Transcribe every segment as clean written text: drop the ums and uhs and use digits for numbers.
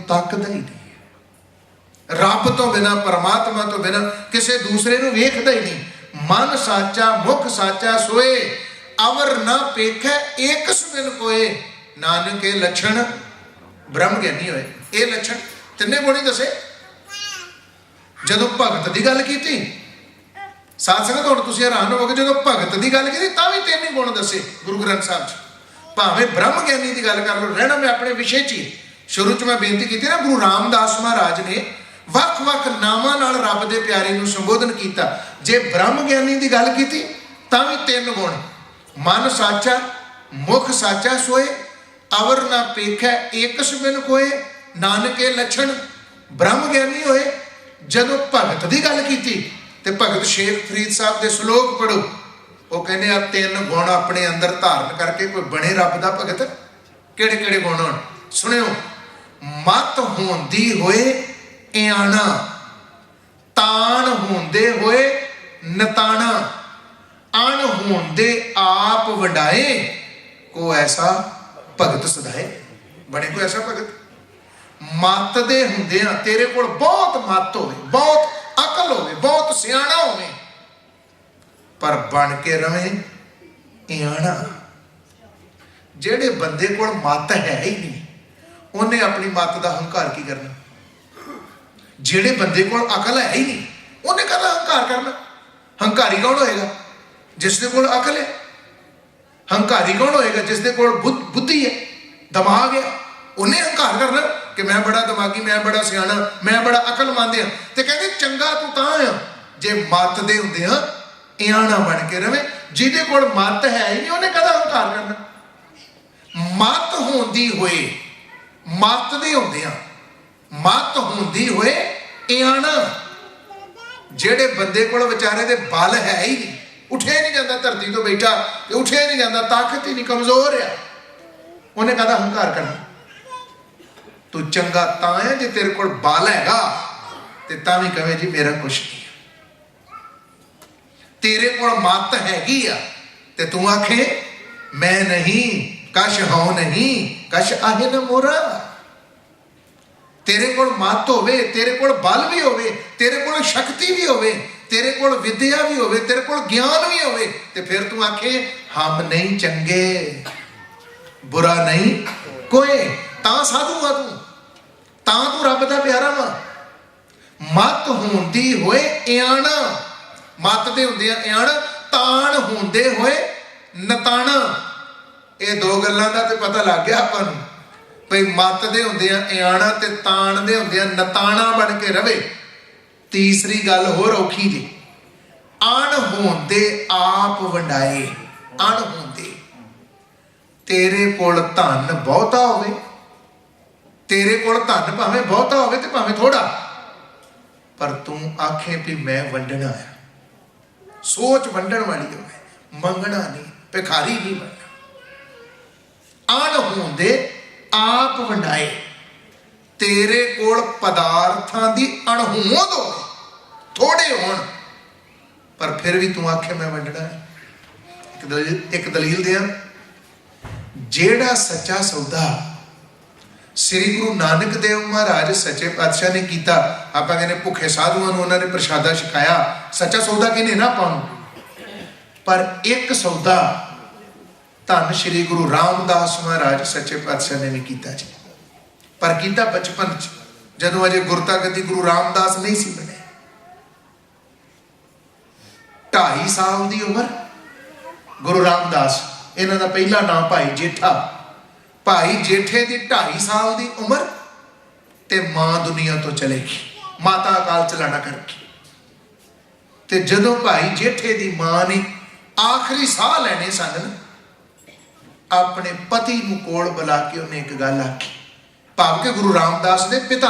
तकदा ही नहीं, रब तो बिना, परमात्मा तो बिना किसी दूसरे नूं वेखदा ही नहीं। मन साचा मुख साचा सोए, अवर ना पेखै एक बिन कोए, नानक के लक्षण ब्रह्म ज्ञानी होए। ये लक्षण तिन्ने गुण ही दसे। जदों भगत की गल की, साध संगत हुण तुसीं हैरान होवोगे, जदों भगत की गल की तां भी 3 गुण दसे गुरु ग्रंथ साहिब च। भावें ब्रह्म ज्ञानी की गल कर लो, रहना मैं अपने विषय च ही। शुरू च मैं बेनती की ना, गुरु रामदास महाराज ने वख वख नामां नाल रब दे प्यारे नूं संबोधन किया। जे ब्रह्म ज्ञानी की गल की तां भी 3 गुण, मन साचा मुख साचा सोए, अवर ना पेखै एक बिन कोए, नानक के लक्षण ब्रह्म ज्ञानी होए। जदों भगत की गल की ते भगत शेख फरीद साहब के श्लोक पढ़ो, वो कहने आ 3 गुण अपने अंदर धारण करके कोई बने रब दा भगत। किहड़े किहड़े गुण होण सुनियो। मत होंदी होए इयाणा, ताण होंदे होए नताणा, अण होंदे आप वंडाए, को ऐसा भगत सदाए। बने कोई ऐसा भगत। मत दे हुंदियां तेरे कोल बहुत मत होवे, बहुत अकल होवे, बहुत सियाणा होवे, पर बन के रवे इयाणा। जेड़े बंदे कोल मत है ही नहीं, उन्हें अपनी मत का हंकार की करना। जेड़े बंदे कोल अकल है ही नहीं, उन्हें कहता हंकार करना। हंकारी कौन होएगा? जिसदे कोल अकल है। हंकारी कौन होएगा? जिसदे कोल बुद्धि है, दिमाग है। उन्हें हंकार करना कि मैं बड़ा दिमागी, मैं बड़ा सियाणा, मैं बड़ा अकलमंद हाँ। तो कहते चंगा तू तां आ जे मत दे हुंदे आ इयाणा बन के रवे। जिहदे कोल मत है ही नहीं, उन्हें कदा हंकार करना। मत होंदी होए, मत दे हुंदे आ, मत होंदी होए इयाणा। जेड़े बंदे कोल विचारे दे बल है ही नहीं, उठे नहीं जाता धरती तो बैठा, उठे नहीं जाता, ताकत ही नहीं, कमजोर है, उन्हें कहता हंकार करना। तू चंगा तां है जे तेरे कोल बल हैगा ते तां भी कहे जी मेरा कुछ नहीं है। तेरे कोल मत हैगी आ ते तू आखे मैं नहीं, कश हूं नहीं, कश आहे न मोरा। तेरे कोल मत होवे, तेरे कोल बल भी होवे, तेरे कोल शक्ति भी होवे, तेरे कोल विद्या भी होवे, तेरे कोल ज्ञान भी होवे, ते फिर तू आखे हम नहीं चंगे, बुरा नहीं कोई, तां साधु आ तू, तां तू रब दा प्यारा वा। मत होंदी होए इयाणा, मत दे हुंदे इयाणा, ताण होंदे होए नताणा। ये 2 गल्लां दा ते पता लग गया आपां नूं भई मत दे हुंदे इयाणा ते ताण दे हुंदे नताणा बन के रवे। तीसरी गल होर औखी जी, अण होंदे आप वंडाए। अण होंदे, तेरे कोल धन बहुता होवे, तेरे कोल धन भावें बहुता होवे ते भावें थोड़ा, पर तू आखे भी मैं वंडना है। सोच वंडन वाली होवे, मंगना नहीं, भिखारी नहीं बनना। अण होंदे आप वंडाए, तेरे कोल पदार्थां दी अणहोंद हो, थोड़े होण, पर फिर भी तू आखे मैं वंडना है। एक दलील दिया, जेड़ा सच्चा सौदा श्री गुरु नानक देव महाराज सच्चे पातशाह ने किया, आप कहने भुखे साधुओं को उन्होंने प्रसादा छकाया, सच्चा सौदा किने ना पाऊं, पर एक सौदा धन श्री गुरु रामदास महाराज सच्चे पातशाह ने भी किया जी। पर किया बचपन च, जदों अजे गुरता गद्दी गुरु रामदास नहीं सी बने। 2.5 साल की उम्र गुरु रामदास, इन्हां दा पहला नाम भाई जेठा। भाई जेठे की 2.5 साल की उम्र ते मां दुनिया तो चलेगी, माता अकाल चलाना करके। ते जदों भाई जेठे की मां ने आखिरी साह लेने सन, अपने पति नूं कोल बुला के उन्हें एक गल आखी। भाव के गुरु रामदास के पिता,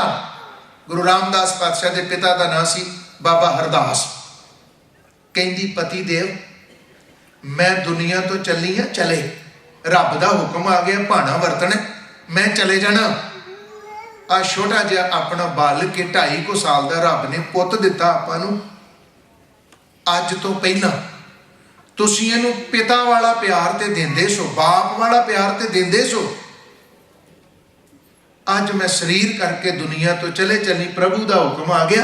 गुरु रामदास पातशाह के पिता का नाम सी बाबा हरदास। कहंदी पति देव मैं दुनिया तो चली हाँ, चले, रब का हुक्म आ गया, भाना वरतन, मैं चले जाना। आ छोटा जिहा अपना बाल के 2.5 साल का रब ने पुत दिता आपां नूं। अज तो पहला तुसीं इहनूं पिता वाला प्यार ते देंदे सो, बाप वाला प्यार ते देंदे सो, अज मैं शरीर करके दुनिया तो चले चली, प्रभु का हुक्म आ गया,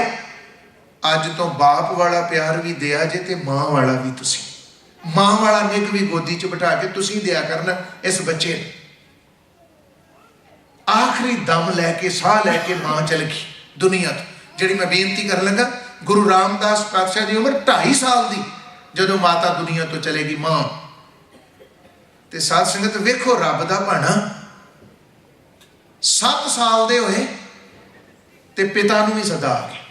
अज तो बाप वाला प्यार भी दिया जे ते मां वाला भी तुसी, मां वाला निक भी गोदी च बिठा के तुसी दिया करना इस बच्चे ने। आखिरी दम लैके साह लैके मां चल गई दुनिया तो। जिहड़ी मैं बेनती कर लगा, गुरु रामदास पातशाह की उम्र 2.5 साल की जदों माता दुनिया तो चलेगी मां। ते साध संगत वेखो रब दा भाना, 7 साल दे होए ते पिता नूं भी सदा आ गया।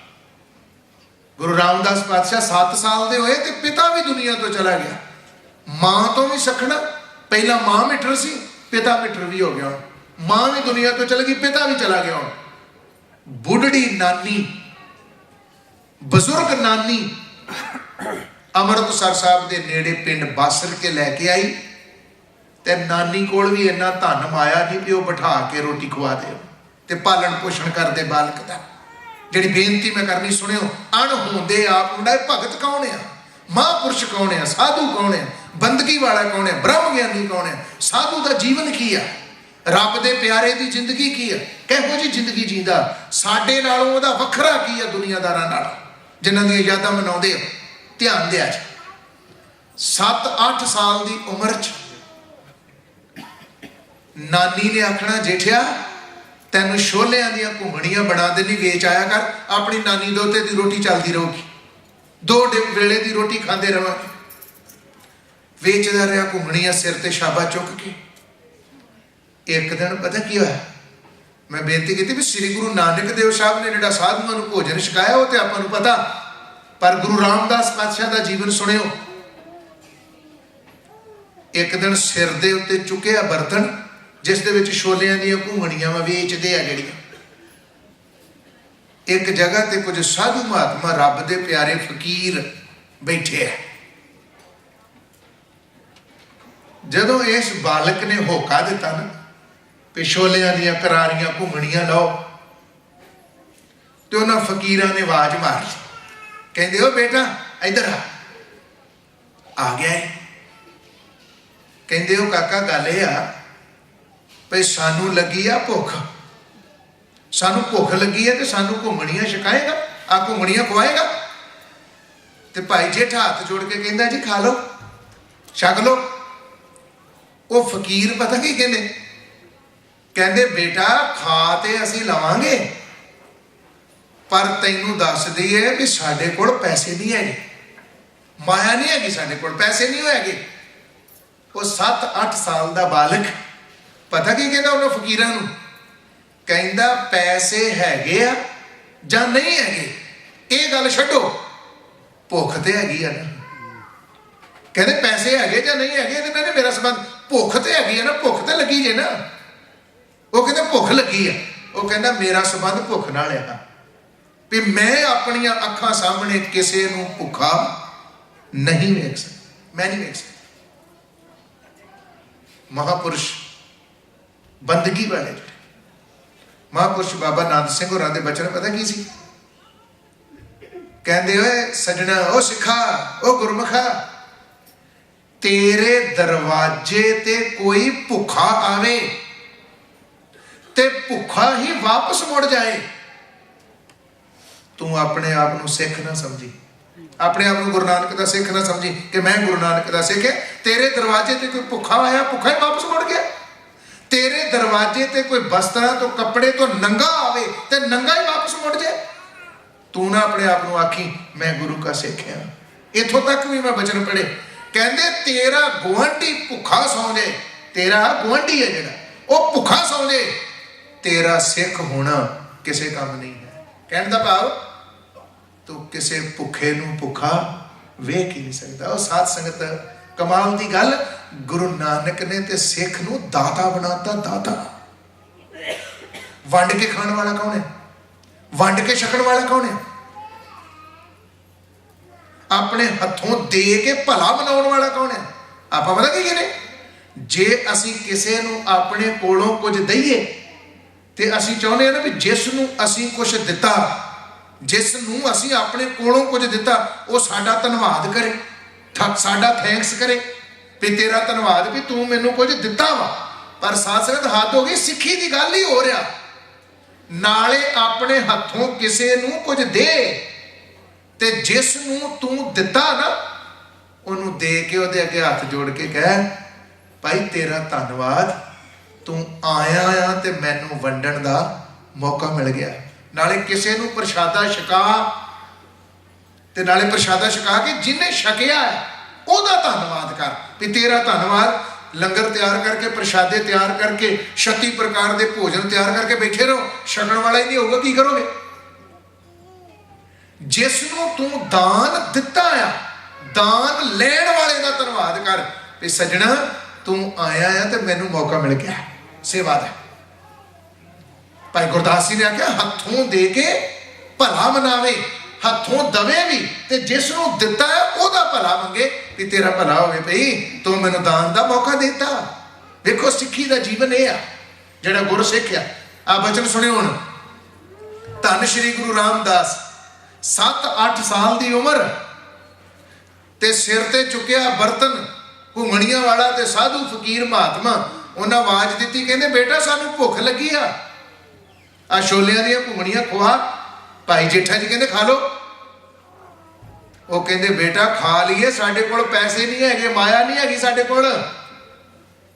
गुरु रामदास पातशाह 7 साल दे होए ते पिता भी दुनिया तो चला गया। मां तो भी सखना, पहला मां मिठर सी, पिता मिठर भी हो गया। मां भी दुनिया तो चल गई, पिता भी चला गया। बुढ़ड़ी नानी, बजुर्ग नानी अमृतसर साहब के नेड़े पिंड बासर के लैके आई, ते नानी कोल भी इन्ना धन माया नहीं भी वह बिठा के रोटी खुआ दे ते पालन पोषण कर दे बालक का। जिहड़ी बेनती मैं करनी सुनियो, अण होंदे आप मुंडा भगत कौन है, महापुरुष कौन है, साधु कौन है, बंदगी वाला कौन है, ब्रह्म ज्ञानी कौन है, साधु का जीवन की है, रब दे प्यारे की जिंदगी की है, किहो जी जिंदगी जींदा, साडे नालों उहदा वखरा की है दुनियादारां नाल जिन्हां दी यादां मनाउंदे हो। ध्यान दिया जी, 7-8 साल की उम्र च नानी ने आखना, जेठिया तैनूं छोलियां दी घुंगणियां बना देनी, वेच आया कर, अपनी नानी दोते दी रोटी चलती रहोगी, 2 वेले की रोटी खाते रहोगे। वेचदा रहा घुंगणियां सिर ते शाबा चुक के। एक दिन पता की होया, मैं बेनती की भी श्री गुरु नानक देव साहब ने जिहड़ा साधुआं नूं भोजन छकाया वो तो आपां नूं पता, पर गुरु रामदास पातशाह का जीवन सुनियो। एक दिन सिर दे उत्ते चुकिया बर्तन जिस दे विच छोलियां दी घुंगणियां वेचदे आ जिहड़ियां, एक जगह ते कुछ साधु महात्मा रब दे प्यारे फकीर बैठे है। जदों इस बालक ने होका दिता ना भी छोलियां दी करारियां घुंगणियां लाओ, तो उन्होंने फकीरां ने आवाज मार ली, कहते हो बेटा इधर आ गया है। कहते हो काका गल यह आ भाई सानू लगी आ भुख, सानू भुख लगी है तो सानू घुंगणियां छकाएगा, आ घुंगणियां खुआएगा। तो भाई जेठ हाथ जोड़ के कहता जी खा लो, छक लो। वो फकीर पता की कहते, कहते बेटा खा ते असीं लवांगे, पर तैनू दस दईए भी साडे कोल पैसे नहीं है, माया नहीं हैगी, साडे कोल पैसे नहीं होएगे। वो 7-8 साल का बालक पता की कहता उन्होंने फकीरां नूं, कहता पैसे हैगे आ जां नहीं हैगे, ये गल छड्डो, भुख ते हैगी आ ना। कहते पैसे हैगे जां नहीं हैगे इहदे नाल मेरा संबंध, भुख ते हैगी है ना, भुख ते लगी जे ना। वो कहते भुख लगी है, वो कहता मेरा संबंध भुख नाल है भी मैं अपनियां अखां सामने किसी नूं भुखा नहीं वेख सकता, मैं नहीं वेख सकता। महापुरुष बंदगी वाले महापुरुष बाबा नानक सिंह होरां दे बचन पता की सी, कहंदे ओए सजना, ओ सिखा, ओ गुरमुखा, तेरे दरवाजे ते कोई भुखा आवे ते भुखा ही वापस मुड़ जाए, तू अपने आप को सिख ना समझी, अपने आप को गुरु नानक का सिख ना समझी कि मैं गुरु नानक का सिख है। तेरे दरवाजे ते कोई भुखा आया, भुखा ही वापस मुड़ गया। तेरे दरवाजे ते कोई वस्त्रां तो कपड़े तो नंगा आवे ते नंगा ही वापस मुड़ जाए। तू ना अपने आप को आखी मैं गुरु का सिख हाँ। इथों तक भी मैं वचन पढ़े, कहते तेरा गुआंढी भुखा सौ जाए, तेरा गुआंढी है जिहड़ा वो भुखा सौ जाए, तेरा सिख होना किसी काम नहीं है। कहने का भाव तू किसी भुखे नूं भुखा वेख ही नहीं सकता। और साध संगत कमाल की गल, गुरु नानक ने ते सिख नूं दाता बनाता। दाता वंड के खाने वाला कौन है, वंड के छकण वाला कौन है, अपने हथों दे के भला बनाने वाला कौन है। आप पता की कहने, जे असी किसी नूं अपने कोलों कुछ दईए ते असी चाहुंदे हां ना भी जिस नूं असी कुछ दिता, जिस नूं असी अपने कोलों कुछ दिता, वो साडा धन्नवाद करे, साडा थैंक्स करे भी तेरा धन्नवाद भी तू मैनू कुछ दिता वा। पर साथ संगत हद हो गई, सिੱਖੀ की गल ही हो रहा नाले अपने हथों किसी नूं कुछ दे, ते जिस नूं तू दिता ना उन्होंने दे के उहदे अगे हाथ जोड़ के कह, भाई तेरा धन्नवाद, तू आया आ ते मैनू वंडण दा मौका मिल गया। नाले किसी नूं प्रशादा छका, ते नाले प्रशादा छका के जिन्हें छकिया है ओहदा धन्नवाद कर, भी तेरा धन्नवाद। लंगर तैयार करके, प्रशादे तैयार करके, 36 प्रकार के भोजन तैयार करके बैठे रहो, छकण वाला ही नहीं होगा, की करोगे? जिसनों तू दान दिता आ, दान लेण वाले का धन्नवाद कर, भी सजना तू आया है तो मैनू मौका मिल गया सेवा का। भाई गुरदास जी ने आख्या हथों दे के भला मनावे, हथों दवे भी, ते जिसनों दिता है ओहदा भला मंगे, भी तेरा भला होवे, भाई तू मैनू दान का मौका देता। देखो सिक्खी का जीवन यह आ जिहड़ा गुर सिख आ बचन सुनियो हुण। धन श्री गुरु रामदास 7-8 साल की उम्र ते सिर ते चुकिया बर्तन, घुंगणियां वाला ते साधु फकीर महात्मा उन्हें आवाज दी, कहते बेटा सानू भुख लगी आ छोलियां दी घुंगणियां खुआ। भाई जेठा जी कहते खा लो, वो कहते बेटा खा लीए, साडे कोल पैसे नहीं है, माया नहीं हैगी साडे कोल।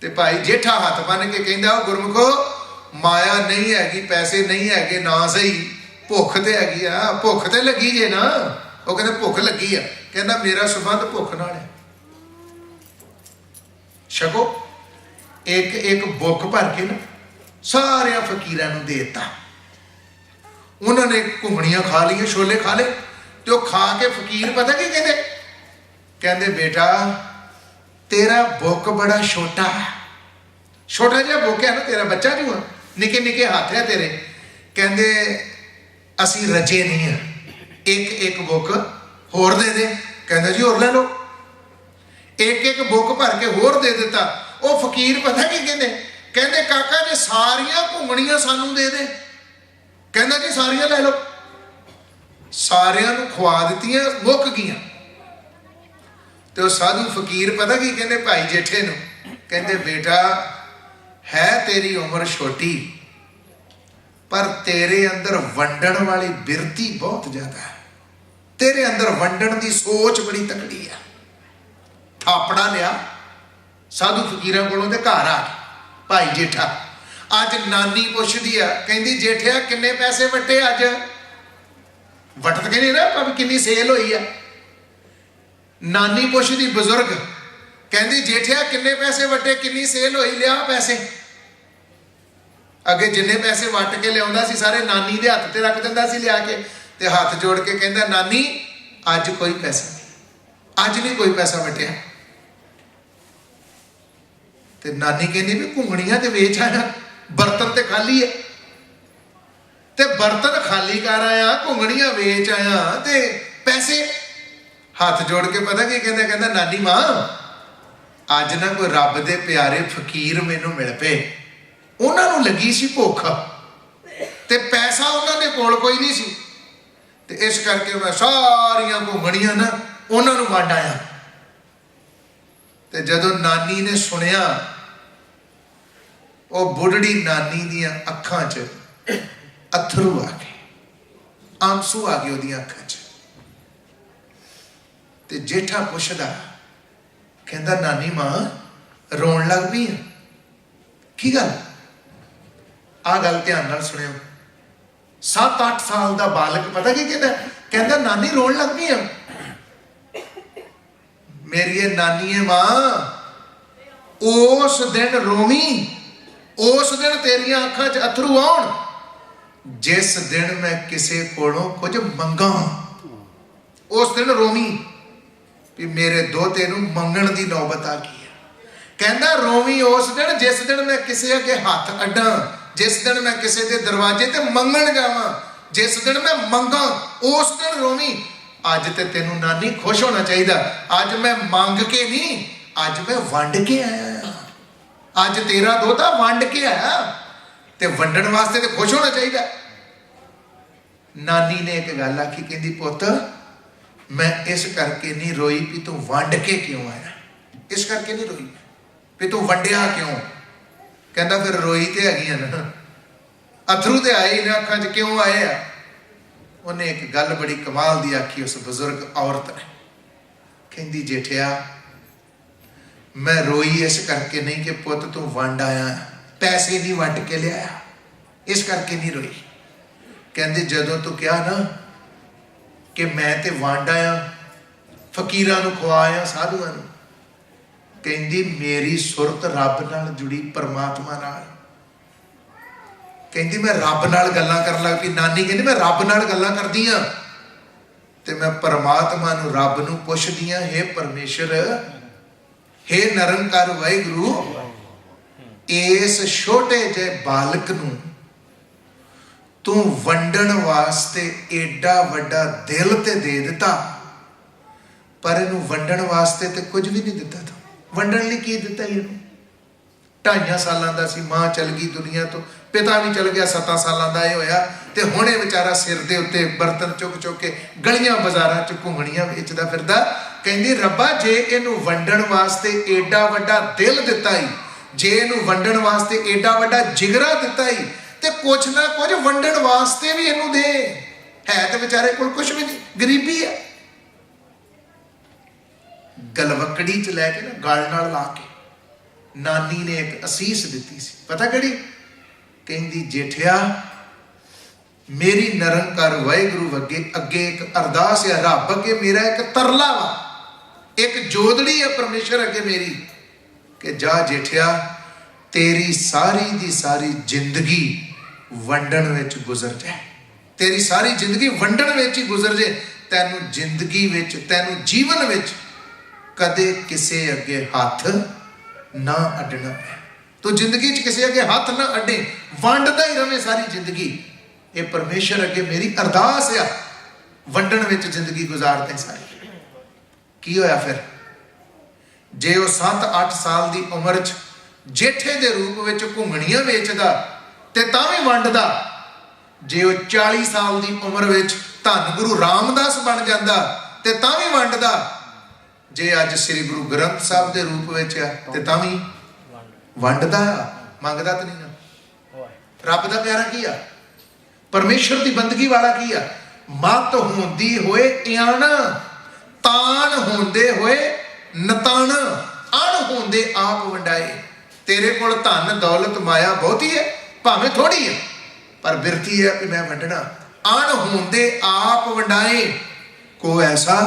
ते भाई जेठा हाथ बन के कहंदा गुरमुखो माया नहीं हैगी, पैसे नहीं हैगे ना सही, भुख ते हैगी आ, भुख ते लगी जे ना। वो कहते भुख लगी आ, कहना मेरा संबंध भुख नाल है, छको। एक एक बुक भर के ना सारे फकीरां नूं दे दिता। उन्होंने घुंगणियां खा ली, छोले खा ले, तो खा के फकीर पता की कहते, कहते बेटा तेरा बुक बड़ा छोटा है, छोटा जिहा बुक है ना, तेरा बच्चा जो है, निके निके हाथ है तेरे, कहते असी रजे नहीं है, एक एक बुक होर दे दे। कहते जी होर ले लो, एक एक बुक भर के होर दे दिता। वो फकीर पता की कहते, कहते काका जी सारिया घुंगणियां सानू दे दे। कहना जी सारिया ले लो, सारिया खुआ दित्तियां, मुक गईयां। तो साधु फकीर पता की कहते भाई जेठे नूं, कहते बेटा है तेरी उम्र छोटी, पर तेरे अंदर वंडण वाली बिरती बहुत ज्यादा है, तेरे अंदर वंडण की सोच बड़ी तकड़ी है। थापड़ा लिया साधु फकीरां कोलों ते घर आ भाई जेठा। अज नानी पुछदी आ, कहंदी जेठिया किन्ने पैसे वटे अज? वट तो कहनी ना भाभी किन्नी सेल हुई है। नानी पुछदी बुजुर्ग, कहंदी जेठिया किन्ने पैसे वटे, किन्नी सेल हुई, लिया पैसे। अगे जिन्ने पैसे वट के लिया सी सारे नानी दे हथ ते रख दिंदा सी लिया के, ते हाथ जोड़ के कहंदा नानी अज कोई पैसा नहीं, अज नहीं कोई पैसा वटिया। ते नानी कहंदी भी घुंगणियां ते वेच आया, बर्तन ते खाली है, ते बर्तन खाली कर आया, घुंगणियां वेच आया, ते पैसे। हाथ जोड़ के पता की कहंदा, कहंदा नानी मां अज ना कोई रब दे प्यारे फकीर मैनू मिल पे, उन्होंने लगी सी भुख, ते पैसा उन्होंने कोल कोई नहीं सी, ते इस करके मैं सारियां घुंगणियां ना उन्होंने वंड आया। ते जदों नानी ने सुनिया, वो बुढ़ड़ी नानी दियां अखां च अथरू आ गए, आंसू आ गए उहदियां अखां च। ते जेठा पुछदा, कहंदा नानी मां रोन लग पई है, की गल? आ गल ध्यान नाल सुनियो। 7-8 साल का बालक पता की कहता, कहता नानी रोन लग पई है। मेरी नानी है मां, उस दिन रोवी, उस दिन तेरिया अखां च अथरू आउण जिस दिन मैं किसी कोलों कुछ मंगा, उस दिन रोवी भी मेरे दोते नूं मंगण दी नौबत आ गई है। कहंदा रोवी उस दिन जिस दिन मैं किसी अगे हाथ अड्डा, जिस दिन मैं किसी के दरवाजे ते मंगण जावां, जिस दिन मैं मंगा उस दिन रोवी। अज ते तेनू नानी खुश होना चाहिए, अज मैं मंग के नहीं, अज मैं वंड के आया, अज तेरा दोता वंड के आया, ते वंडण वास्ते ते खुश होना चाहिए। नानी ने एक गल आखी, कहंदी पुत मैं इस करके नहीं रोई भी तू वंड के क्यों आया, इस करके नहीं रोई भी तू वंडिया क्यों। कहंदा फिर रोई ते हैगी ना, अथरू तो आए ने अखां च, क्यों आए आ? उन्हें एक गल बड़ी कमाल दी आखी उस बुजुर्ग औरत ने, कहती जेठिया मैं रोई इस करके नहीं कि पुत तू वंड आया, पैसे नहीं वंड के लिया, इस करके नहीं रोई। कहती जदों तू कहा ना कि मैं तो वंड आया, फकीरां नूं खुआया, साधुआं नूं, कहती मेरी सुरत रब नाल जुड़ी, परमात्मा नाल। कहती मैं रब नाल गल्लां करन लग पई। नानी कहती मैं रब नाल गल्लां करदी हां ते मैं परमात्मा नूं, रब नूं पुछदी हां, हे परमेश्वर, हे निरंकार वाहिगुरू, इस छोटे जे बालक नूं तू वंडण वास्ते एडा वड्डा दिल ते दे दिता, पर इनू वंडण वास्ते ते कुछ भी नहीं दिता। तू वंडण लई की दिता? इनू 2.5 सालां दा सी, मां चल गई दुनिया तो, पिता भी चल गया 7 सालां दा होया, ते हुणे बेचारा सिर दे उत्ते बर्तन चुक चुक के गलियां बाजारां च घुंघणियां वेचदा फिरदा। कहंदी रब्बा जे इनू वंडण वास्ते एडा वड्डा दिल दिता ही, जे इनू वंडण वास्ते एडा वड्डा जिगरा दिता ही, ते कुछ ना कुछ वंडण वास्ते भी इनू दे। है ते बेचारे कोल कुछ भी नहीं, गरीबी है। गलवकड़ी च लैके ना गल नाल ला के नानी ने एक असीस दिती सी, पता किहड़ी? कहंदी जेठिया मेरी निरंकार वाहिगुरू अगे एक अरदास है, रब अगे मेरा एक तरला वा, एक जोदड़ी है परमेश्वर अगे मेरी, कि जा जेठिया तेरी सारी दी सारी जिंदगी वंडण विच गुजर जाए, तेरी सारी जिंदगी वंडण विच ही गुजर जाए, तैनू जिंदगी विच, तैनू जीवन विच कदे किसे अगे हाथ ना अड्डना पे। तो जिंदगी च किसी अगे हाथ ना अड्डे, वंडदा ही रवे सारी जिंदगी। ये परमेश्वर अगे मेरी अरदास है, वंडण विच जिंदगी गुजारते सारी। की होया फिर? जे वो 7-8 साल की उम्र च जेठे दे रूप विच घुंघणियां वेचदा ते तां भी वंडदा, जे वो 40 साल की उम्र विच धन गुरु रामदास बन जांदा ते तां भी वंडदा, जे अज श्री गुरु ग्रंथ साहब के रूप में ते तां भी वंडदा, मंगदा तो नहीं ना। रब दा प्यारा की आ? परमेश्वर की बंदगी वाला की आ? मत होंदी होए इयाना, तान होंदे होए नताना, अण होंदे आप वंडाए। तेरे कोल धन दौलत माया बहुती है, भावें थोड़ी है, पर बिरती है कि मैं वंडना। अण होंदे आप वंडाए, को ऐसा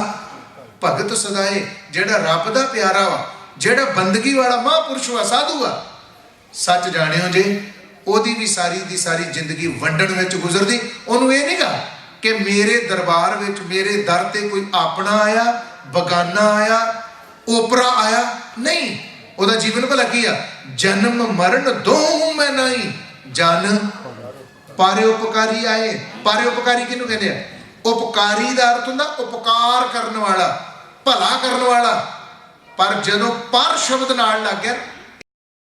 भगत सदाए, जेड़ा रब दा प्यारा वा, जेड़ा बंदगी वाला महापुरुष वा, साधु वा, सच जानियो जे ओदी भी सारी दी सारी जिंदगी वंडण विच गुजरदी। ओनू ये नहीं कहा कि मेरे दरबार विच, मेरे दर ते कोई अपना आया, बगाना आया, ओपरा आया, नहीं। ओदा जीवन भला की आ? जन्म मरण दोहूं मैं नहीं, जन पारोपकारी आए। पारोपकारी किनू कहते हैं? उपकारी दा अर्थ हुंदा उपकार करने वाला, भला करने वाला। पर जदों पर शब्द नाल लग गया